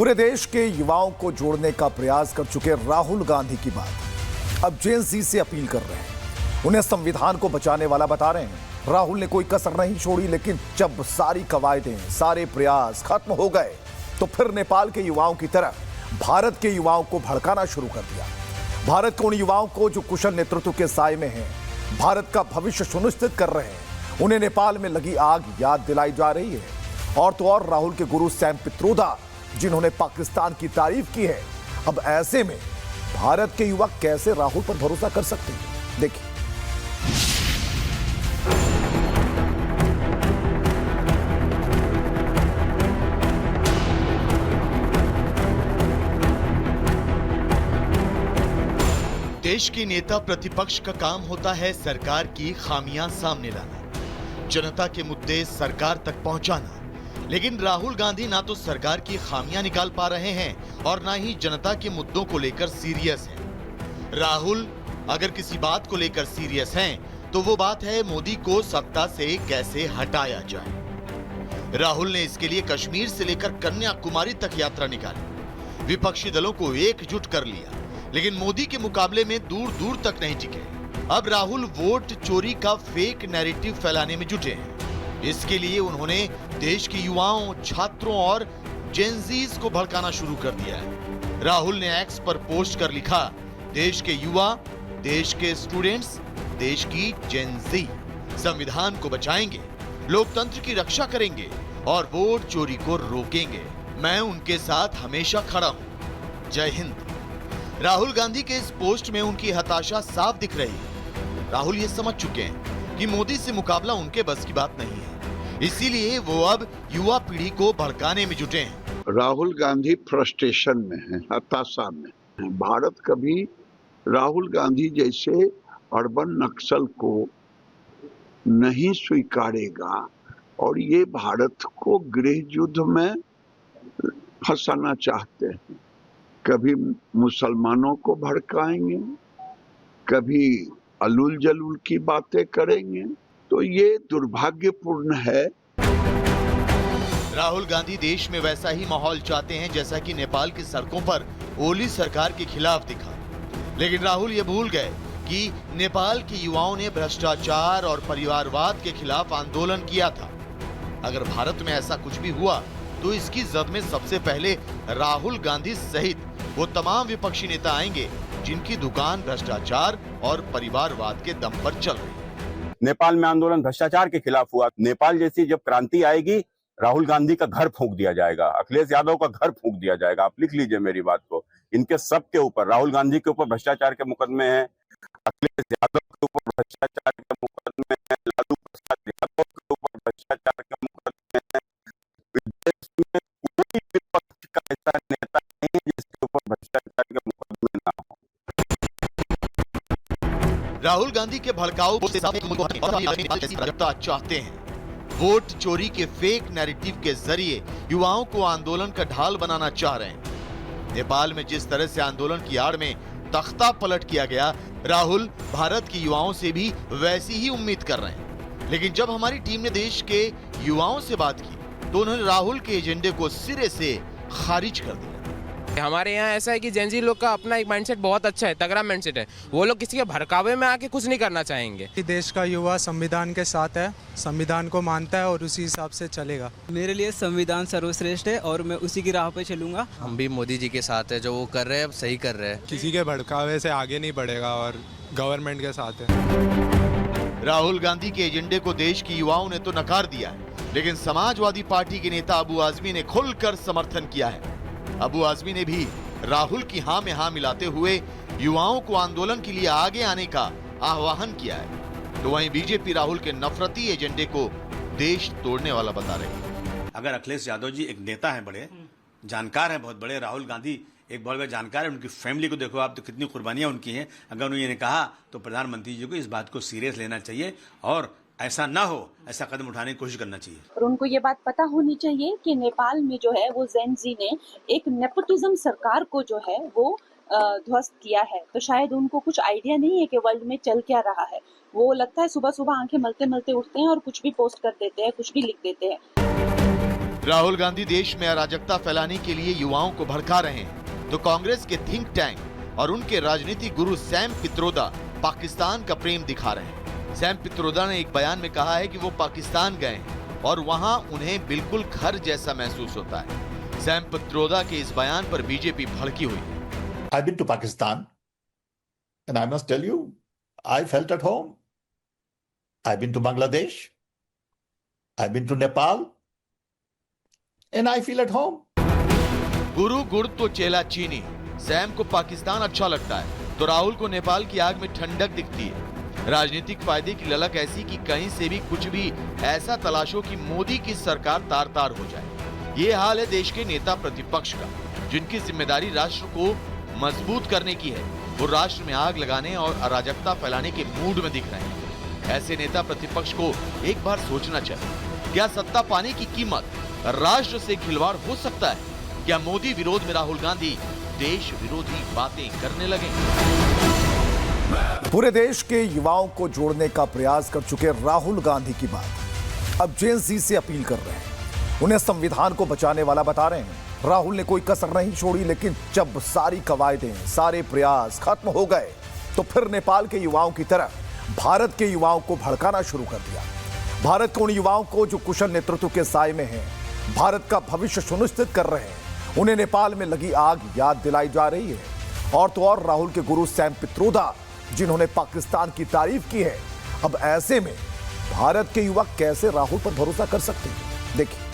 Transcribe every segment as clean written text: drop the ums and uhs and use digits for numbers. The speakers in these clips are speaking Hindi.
पूरे देश के युवाओं को जोड़ने का प्रयास कर चुके राहुल गांधी की बात अब जेन ज़ी से अपील कर रहे हैं। उन्हें संविधान को बचाने वाला बता रहे हैं। राहुल ने कोई कसर नहीं छोड़ी, लेकिन जब सारी कवायदें, सारे प्रयास खत्म हो गए तो फिर नेपाल के युवाओं की तरह भारत के युवाओं को भड़काना शुरू कर दिया। भारत के उन युवाओं को जो कुशल नेतृत्व के साए में हैं, भारत का भविष्य सुनिश्चित कर रहे हैं, उन्हें नेपाल में लगी आग याद दिलाई जा रही है। और तो और राहुल के गुरु सैम पित्रोदा, जिन्होंने पाकिस्तान की तारीफ की है, अब ऐसे में भारत के युवा कैसे राहुल पर भरोसा कर सकते हैं? देखिए। देश के नेता प्रतिपक्ष का काम होता है सरकार की खामियां सामने लाना, जनता के मुद्दे सरकार तक पहुंचाना। लेकिन राहुल गांधी ना तो सरकार की खामियां निकाल पा रहे हैं और ना ही जनता के मुद्दों को लेकर सीरियस हैं। राहुल अगर किसी बात को लेकर सीरियस हैं तो वो बात है मोदी को सत्ता से कैसे हटाया जाए। राहुल ने इसके लिए कश्मीर से लेकर कन्याकुमारी तक यात्रा निकाली, विपक्षी दलों को एकजुट कर लिया, लेकिन मोदी के मुकाबले में दूर दूर तक नहीं टिके। अब राहुल वोट चोरी का फेक नैरेटिव फैलाने में जुटे हैं। इसके लिए उन्होंने देश के युवाओं, छात्रों और जेनजीज को भड़काना शुरू कर दिया है। राहुल ने एक्स पर पोस्ट कर लिखा, देश के युवा, देश के स्टूडेंट्स, देश की जेनजी संविधान को बचाएंगे, लोकतंत्र की रक्षा करेंगे और वोट चोरी को रोकेंगे। मैं उनके साथ हमेशा खड़ा हूं। जय हिंद। राहुल गांधी के इस पोस्ट में उनकी हताशा साफ दिख रही है। राहुल ये समझ चुके हैं कि मोदी से मुकाबला उनके बस की बात नहीं है, इसीलिए वो अब युवा पीढ़ी को भड़काने में जुटे हैं। राहुल गांधी फ्रस्ट्रेशन में है, हताशा में है। भारत कभी राहुल गांधी जैसे अर्बन नक्सल को नहीं स्वीकारेगा और ये भारत को गृह युद्ध में फंसाना चाहते हैं। कभी मुसलमानों को भड़काएंगे, कभी अलूल जलूल की बातें करेंगे, तो ये दुर्भाग्यपूर्ण है। राहुल गांधी देश में वैसा ही माहौल चाहते हैं जैसा कि नेपाल की सड़कों पर ओली सरकार के खिलाफ दिखा। लेकिन राहुल ये भूल गए कि नेपाल के युवाओं ने भ्रष्टाचार और परिवारवाद के खिलाफ आंदोलन किया था। अगर भारत में ऐसा कुछ भी हुआ तो इसकी जद में सबसे पहले राहुल गांधी सहित वो तमाम विपक्षी नेता आएंगे जिनकी दुकान भ्रष्टाचार और परिवारवाद के दम पर चल रही है। नेपाल में आंदोलन भ्रष्टाचार के खिलाफ हुआ। नेपाल जैसी जब क्रांति आएगी, राहुल गांधी का घर फूंक दिया जाएगा, अखिलेश यादव का घर फूंक दिया जाएगा। आप लिख लीजिए मेरी बात को। इनके सब के ऊपर, राहुल गांधी के ऊपर भ्रष्टाचार के मुकदमे हैं, अखिलेश यादव के ऊपर भ्रष्टाचार के मुकदमे हैं, लालू प्रसाद यादव के ऊपर भ्रष्टाचार के मुकदमे हैं। देश में कोई विपक्ष का ऐसा नेता नहीं जिसके ऊपर भ्रष्टाचार के मुकदमे ना हो। राहुल गांधी के भड़काऊ चाहते हैं। वोट चोरी के फेक नैरेटिव के जरिए युवाओं को आंदोलन का ढाल बनाना चाह रहे हैं। नेपाल में जिस तरह से आंदोलन की आड़ में तख्ता पलट किया गया, राहुल भारत के युवाओं से भी वैसी ही उम्मीद कर रहे हैं। लेकिन जब हमारी टीम ने देश के युवाओं से बात की तो उन्होंने राहुल के एजेंडे को सिरे से खारिज कर दिया। हमारे यहाँ ऐसा है कि जेनजी लोग का अपना एक माइंडसेट बहुत अच्छा है, तगड़ा माइंडसेट है। वो लोग किसी के भड़कावे में आके कुछ नहीं करना चाहेंगे। देश का युवा संविधान के साथ है, संविधान को मानता है और उसी हिसाब से चलेगा। मेरे लिए संविधान सर्वश्रेष्ठ है और मैं उसी की राह पे चलूंगा। हम भी मोदी जी के साथ है, जो वो कर रहे हैं सही कर रहे हैं। किसी के भड़कावे से आगे नहीं बढ़ेगा और गवर्नमेंट के साथ है। राहुल गांधी के एजेंडे को देश के युवाओं ने तो नकार दिया है, लेकिन समाजवादी पार्टी के नेता अबू आजमी ने खुलकर समर्थन किया है। अबू आजमी ने भी राहुल की हां में हां मिलाते हुए युवाओं को आंदोलन के लिए आगे आने का आह्वान किया है। तो वहीं बीजेपी राहुल के नफरती एजेंडे को देश तोड़ने वाला बता रही है। अगर अखिलेश यादव जी एक नेता हैं, बड़े जानकार हैं, बहुत बड़े, राहुल गांधी एक बहुत बड़े जानकार है, उनकी फैमिली को देखो आप तो कितनी कुर्बानियां उनकी हैं। अगर उन्होंने ये कहा तो प्रधानमंत्री जी को इस बात को सीरियस लेना चाहिए और ऐसा ना हो, ऐसा कदम उठाने की कोशिश करना चाहिए। और उनको ये बात पता होनी चाहिए कि नेपाल में जो है वो जेन जी ने एक नेपोटिज्म सरकार को जो है वो ध्वस्त किया है। तो शायद उनको कुछ आइडिया नहीं है कि वर्ल्ड में चल क्या रहा है। वो लगता है सुबह सुबह आंखें मलते मलते उठते हैं और कुछ भी पोस्ट कर देते हैं, कुछ भी लिख देते हैं। राहुल गांधी देश में अराजकता फैलाने के लिए युवाओं को भड़का रहे हैं, तो कांग्रेस के थिंक टैंक और उनके राजनीतिक गुरु सैम पित्रोदा पाकिस्तान का प्रेम दिखा रहे हैं। सैम पित्रोदा ने एक बयान में कहा है कि वो पाकिस्तान गए हैं और वहां उन्हें बिल्कुल घर जैसा महसूस होता है। सैम पित्रोदा के इस बयान पर बीजेपी भड़की हुई है। I've been to Pakistan and I must tell you, I felt at home. I've been to Bangladesh. I've been to Nepal. And I feel at home. गुरु गुड़ तो चेला चीनी। सैम को पाकिस्तान अच्छा लगता है तो राहुल को नेपाल की आग में ठंडक दिखती है। राजनीतिक फायदे की ललक ऐसी कि कहीं से भी कुछ भी ऐसा तलाशो कि मोदी की सरकार तार तार हो जाए। ये हाल है देश के नेता प्रतिपक्ष का, जिनकी जिम्मेदारी राष्ट्र को मजबूत करने की है। वो राष्ट्र में आग लगाने और अराजकता फैलाने के मूड में दिख रहे हैं। ऐसे नेता प्रतिपक्ष को एक बार सोचना चाहिए, क्या सत्ता पाने की कीमत राष्ट्र से खिलवाड़ हो सकता है? क्या मोदी विरोध में राहुल गांधी देश विरोधी बातें करने लगे? पूरे देश के युवाओं को जोड़ने का प्रयास कर चुके राहुल गांधी की बात अब जेन ज़ी से अपील कर रहे हैं। उन्हें संविधान को बचाने वाला बता रहे हैं। राहुल ने कोई कसर नहीं छोड़ी, लेकिन जब सारी कवायदें, सारे प्रयास खत्म हो गए तो फिर नेपाल के युवाओं की तरह भारत के युवाओं को भड़काना शुरू कर दिया। भारत के उन युवाओं को जो कुशल नेतृत्व के साए में हैं, भारत का भविष्य सुनिश्चित कर रहे हैं, उन्हें नेपाल में लगी आग याद दिलाई जा रही है। और तो और राहुल के गुरु सैम पित्रोदा, जिन्होंने पाकिस्तान की तारीफ की है। अब ऐसे में भारत के युवा कैसे राहुल पर भरोसा कर सकते हैं? देखिए।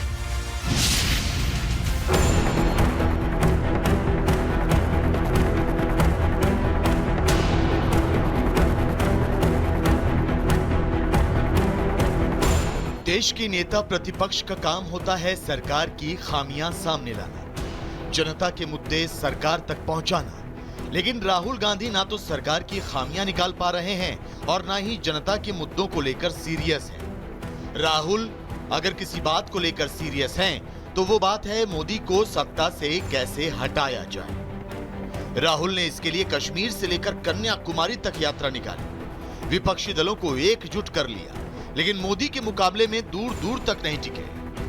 देश के नेता प्रतिपक्ष का काम होता है सरकार की खामियां सामने लाना, जनता के मुद्दे सरकार तक पहुंचाना। लेकिन राहुल गांधी ना तो सरकार की खामियां निकाल पा रहे हैं और ना ही जनता के मुद्दों को लेकर सीरियस हैं। राहुल अगर किसी बात को लेकर सीरियस हैं तो वो बात है मोदी को सत्ता से कैसे हटाया जाए। राहुल ने इसके लिए कश्मीर से लेकर कन्याकुमारी तक यात्रा निकाली, विपक्षी दलों को एकजुट कर लिया, लेकिन मोदी के मुकाबले में दूर दूर तक नहीं टिके।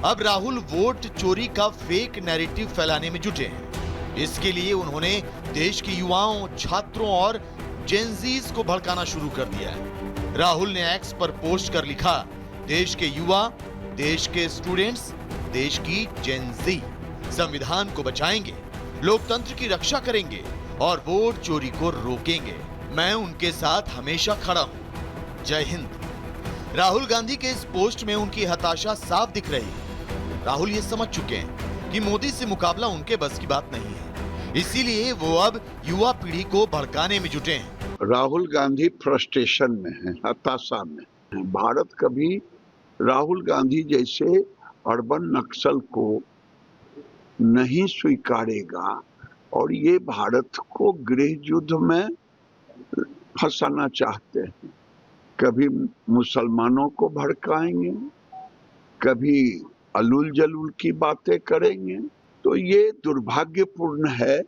अब राहुल वोट चोरी का फेक नैरेटिव फैलाने में जुटे हैं। इसके लिए उन्होंने देश के युवाओं, छात्रों और जेनजीज को भड़काना शुरू कर दिया है। राहुल ने एक्स पर पोस्ट कर लिखा, देश के युवा, देश के स्टूडेंट्स, देश की जेनजी संविधान को बचाएंगे, लोकतंत्र की रक्षा करेंगे और वोट चोरी को रोकेंगे। मैं उनके साथ हमेशा खड़ा हूं। जय हिंद। राहुल गांधी के इस पोस्ट में उनकी हताशा साफ दिख रही है। राहुल ये समझ चुके हैं कि मोदी से मुकाबला उनके बस की बात नहीं है, इसीलिए वो अब युवा पीढ़ी को भड़काने में जुटे हैं। राहुल गांधी फ्रस्ट्रेशन में है, हताशा में है। भारत कभी राहुल गांधी जैसे अर्बन नक्सल को नहीं स्वीकारेगा और ये भारत को गृह युद्ध में फंसाना चाहते हैं। कभी मुसलमानों को भड़काएंगे, कभी अलुल जलुल की बातें करेंगे, तो ये दुर्भाग्यपूर्ण है।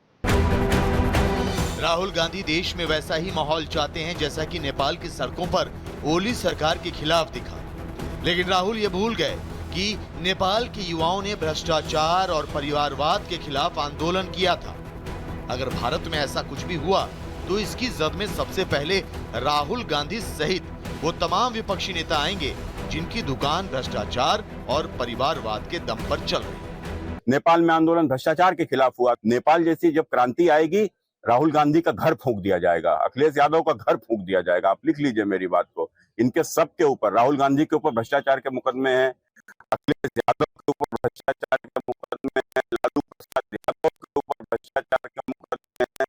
राहुल गांधी देश में वैसा ही माहौल चाहते हैं जैसा कि नेपाल की सड़कों पर ओली सरकार के खिलाफ दिखा। लेकिन राहुल ये भूल गए कि नेपाल के युवाओं ने भ्रष्टाचार और परिवारवाद के खिलाफ आंदोलन किया था। अगर भारत में ऐसा कुछ भी हुआ तो इसकी जद में सबसे पहले राहुल गांधी सहित वो तमाम विपक्षी नेता आएंगे जिनकी दुकान भ्रष्टाचार और परिवारवाद के दम पर चल रही है। नेपाल में आंदोलन भ्रष्टाचार के खिलाफ हुआ। नेपाल जैसी जब क्रांति आएगी, राहुल गांधी का घर फूंक दिया जाएगा, अखिलेश यादव का घर फूंक दिया जाएगा। आप लिख लीजिए मेरी बात को। इनके सबके ऊपर, राहुल गांधी के ऊपर भ्रष्टाचार के मुकदमे हैं, अखिलेश यादव के ऊपर भ्रष्टाचार के मुकदमे हैं, लालू प्रसाद यादव के ऊपर भ्रष्टाचार के मुकदमे हैं।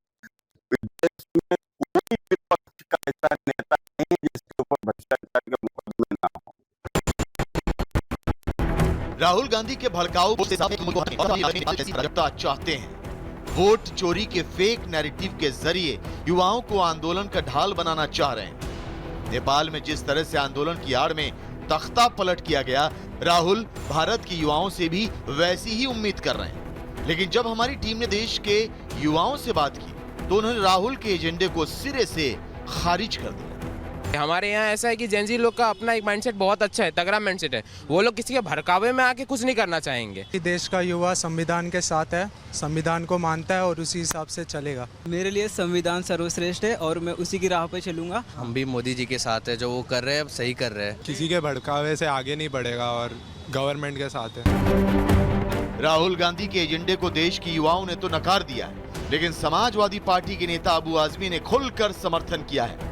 देश में कोई विपक्ष का ऐसा नेता नहीं जिसके ऊपर भ्रष्टाचार के मुकदमे ना हो। राहुल गांधी के भड़काऊ चाहते हैं। वोट चोरी के फेक नैरेटिव के जरिए युवाओं को आंदोलन का ढाल बनाना चाह रहे हैं। नेपाल में जिस तरह से आंदोलन की आड़ में तख्ता पलट किया गया, राहुल भारत के युवाओं से भी वैसी ही उम्मीद कर रहे हैं। लेकिन जब हमारी टीम ने देश के युवाओं से बात की तो उन्होंने राहुल के एजेंडे को सिरे से खारिज कर दिया। हमारे यहाँ ऐसा है कि जेंजी लोग का अपना एक माइंडसेट बहुत अच्छा है, तगड़ा माइंडसेट है। वो लोग किसी के भड़कावे में आके कुछ नहीं करना चाहेंगे। देश का युवा संविधान के साथ है, संविधान को मानता है और उसी हिसाब से चलेगा। मेरे लिए संविधान सर्वश्रेष्ठ है और मैं उसी की राह पे चलूंगा। हम भी मोदी जी के साथ है, जो वो कर रहे हैं सही कर रहे हैं। किसी के भड़कावे से आगे नहीं बढ़ेगा और गवर्नमेंट के साथ है। राहुल गांधी के एजेंडे को देश की युवाओं ने तो नकार दिया है, लेकिन समाजवादी पार्टी के नेता अबू आजमी ने खुलकर समर्थन किया है।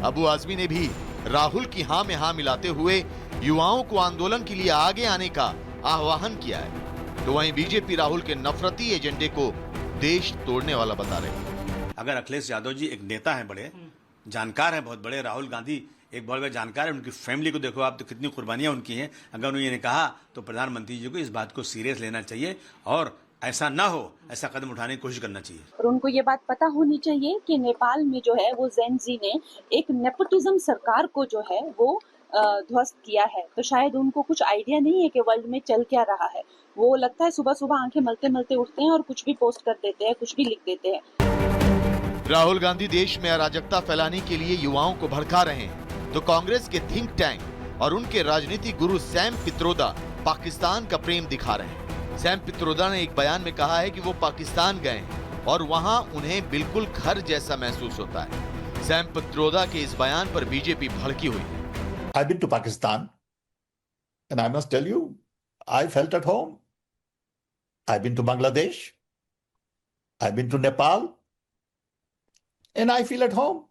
अबू आजमी ने भी राहुल की हां में हां मिलाते हुए युवाओं को आंदोलन के लिए आगे आने का आह्वान किया है। तो वहीं बीजेपी राहुल के नफरती एजेंडे को देश तोड़ने वाला बता रहे हैं। अगर अखिलेश यादव जी एक नेता हैं, बड़े जानकार हैं, बहुत बड़े, राहुल गांधी एक बहुत बड़े जानकार है, उनकी फैमिली को देखो आप तो कितनी कुर्बानियां उनकी हैं। अगर उन्होंने कहा तो प्रधानमंत्री जी को इस बात को सीरियस लेना चाहिए और ऐसा ना हो, ऐसा कदम उठाने की कोशिश करना चाहिए। और उनको ये बात पता होनी चाहिए कि नेपाल में जो है वो जेनजी ने एक नेपोटिज्म सरकार को जो है वो ध्वस्त किया है। तो शायद उनको कुछ आइडिया नहीं है कि वर्ल्ड में चल क्या रहा है। वो लगता है सुबह सुबह आंखें मलते मलते उठते हैं और कुछ भी पोस्ट कर देते हैं, कुछ भी लिख देते हैं। राहुल गांधी देश में अराजकता फैलाने के लिए युवाओं को भड़का रहे हैं, तो कांग्रेस के थिंक टैंक और उनके राजनीतिक गुरु सैम पित्रोदा पाकिस्तान का प्रेम दिखा रहे हैं। सैम पित्रोदा ने एक बयान में कहा है कि वो पाकिस्तान गए हैं और वहां उन्हें बिल्कुल घर जैसा महसूस होता है। सैम पित्रोदा के इस बयान पर बीजेपी भड़की हुई है। I've been to Pakistan, and I must tell you, I felt at home. I've been to Bangladesh. I've been to Nepal, and I feel at home.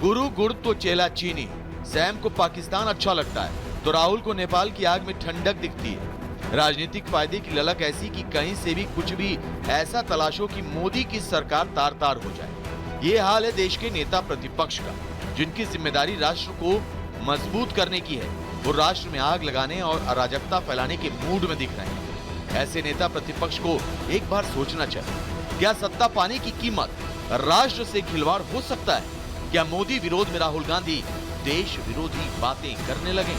गुरु गुड़ तो चेला चीनी। सैम को पाकिस्तान अच्छा लगता है तो राहुल को नेपाल की आग में ठंडक दिखती है। राजनीतिक फायदे की ललक ऐसी कि कहीं से भी कुछ भी ऐसा तलाशो कि मोदी की सरकार तार तार हो जाए। ये हाल है देश के नेता प्रतिपक्ष का, जिनकी जिम्मेदारी राष्ट्र को मजबूत करने की है। वो राष्ट्र में आग लगाने और अराजकता फैलाने के मूड में दिख रहे हैं। ऐसे नेता प्रतिपक्ष को एक बार सोचना चाहिए, क्या सत्ता पाने की कीमत राष्ट्र से खिलवाड़ हो सकता है? क्या मोदी विरोध में राहुल गांधी देश विरोधी बातें करने लगे?